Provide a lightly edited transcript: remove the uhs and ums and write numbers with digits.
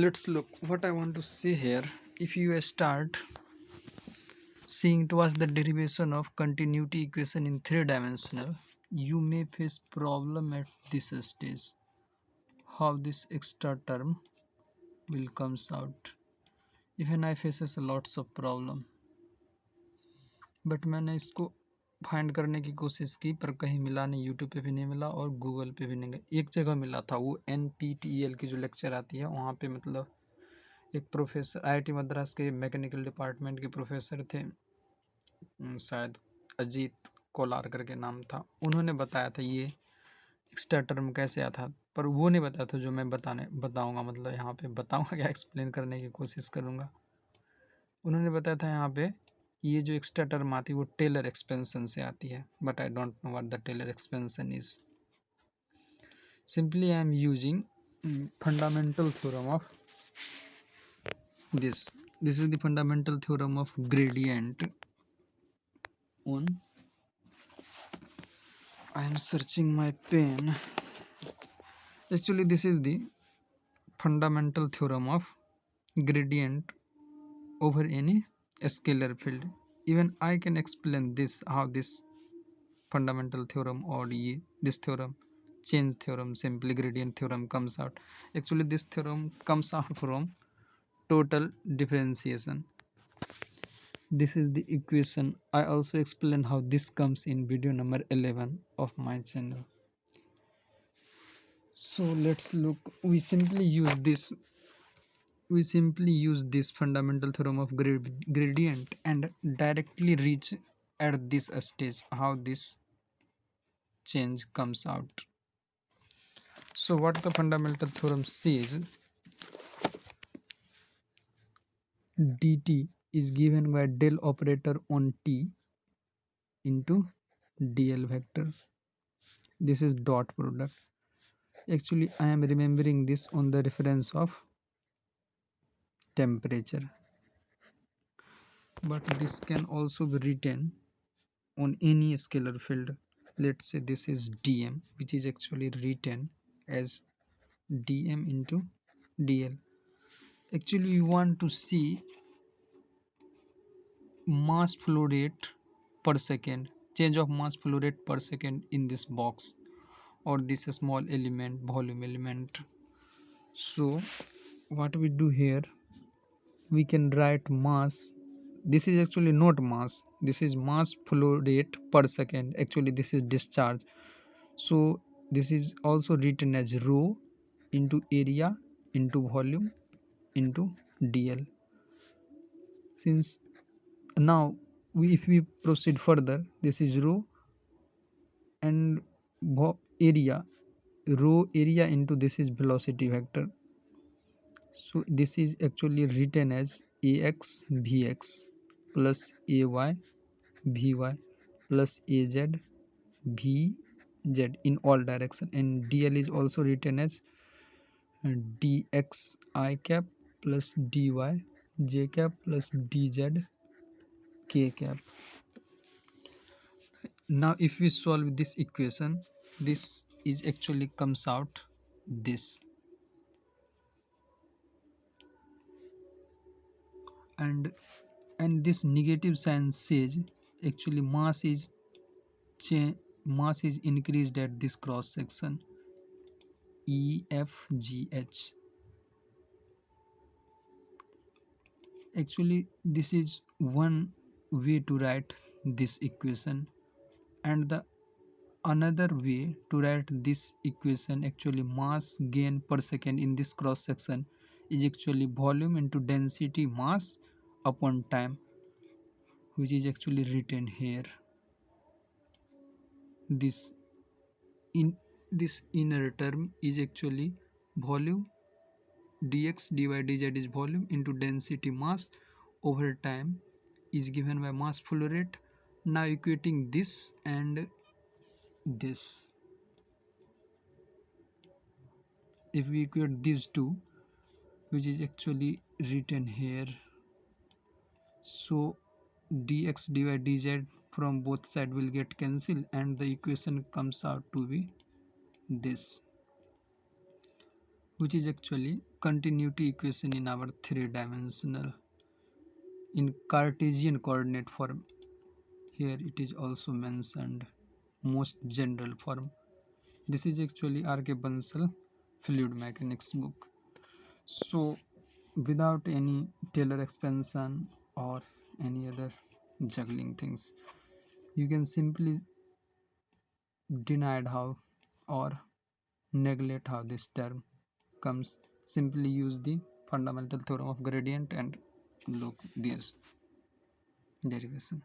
Let's look what I want to say here. If you start seeing towards the derivation of continuity equation in three-dimensional, you may face problem at this stage. How this extra term will comes out. Even I faces lots of problem, but मैंने इसको find करने की कोशिश की पर कहीं मिला नहीं, यूट्यूब पे भी नहीं मिला और गूगल पे भी नहीं। एक जगह मिला था, वो NPTEL की जो लेक्चर आती है वहाँ पे, मतलब एक प्रोफेसर IIT मद्रास के मैकेनिकल डिपार्टमेंट के प्रोफेसर थे, शायद अजीत कोलार करके नाम था, उन्होंने बताया था ये एक्स्ट्रा टर्म कैसे आया था, पर वो नहीं बताया था जो मैं बताऊंगा, मतलब यहाँ पे बताऊंगा क्या, एक्सप्लेन करने की कोशिश करूंगा। उन्होंने बताया था यहाँ पे ये जो एक्स्ट्रा टर्म आती है वो टेलर एक्सपेंशन से आती है, but I don't know what the Taylor expansion is. Simply I am using fundamental theorem of this this is the fundamental theorem of gradient on, I am searching my pen. Actually this is the fundamental theorem of gradient over any scalar field. Even I can explain this, how this fundamental theorem or this theorem, change theorem, simply gradient theorem comes out. Actually this theorem comes out from total differentiation. This is the equation. I also explain how this comes in video number 11 of my channel. So let's look. We simply use this fundamental theorem of gradient and directly reach at this stage how this change comes out. So what the fundamental theorem says, dt is given by del operator on t into dl vector. This is dot product. Actually I am remembering this on the reference of temperature, but this can also be written on any scalar field. Let's say this is dm, which is actually written as dm into dl. Actually we want to see mass flow rate per second, change of mass flow rate per second in this box or this small element, volume element. So what we do here, we can write mass. This is actually not mass, this is mass flow rate per second. Actually this is discharge, so this is also written as rho into area into volume into dl. Since now if we proceed further, this is rho and area, rho area into this is velocity vector. So this is actually written as ax vx plus ay vy plus az vz in all direction, and dl is also written as dx I cap plus dy j cap plus dz k cap. Now if we solve this equation, this is actually comes out this, and this negative sign says actually mass is increased at this cross section EFGH. Actually this is one way to write this equation, and the another way to write this equation, actually mass gain per second in this cross section is actually volume into density mass upon time, which is actually written here. This in this inner term is actually volume, dx dy dz is volume into density mass over time is given by mass flow rate. Now equating this and this, if we equate these two, which is actually written here, so dx dy dz from both sides will get cancelled and the equation comes out to be this. which is actually continuity equation in our three-dimensional in Cartesian coordinate form. Here it is also mentioned most general form. This is actually R.K. Bansal fluid mechanics book. So without any Taylor expansion or any other juggling things, you can simply deny how or neglect how this term comes. Simply use the fundamental theorem of gradient and look this derivation.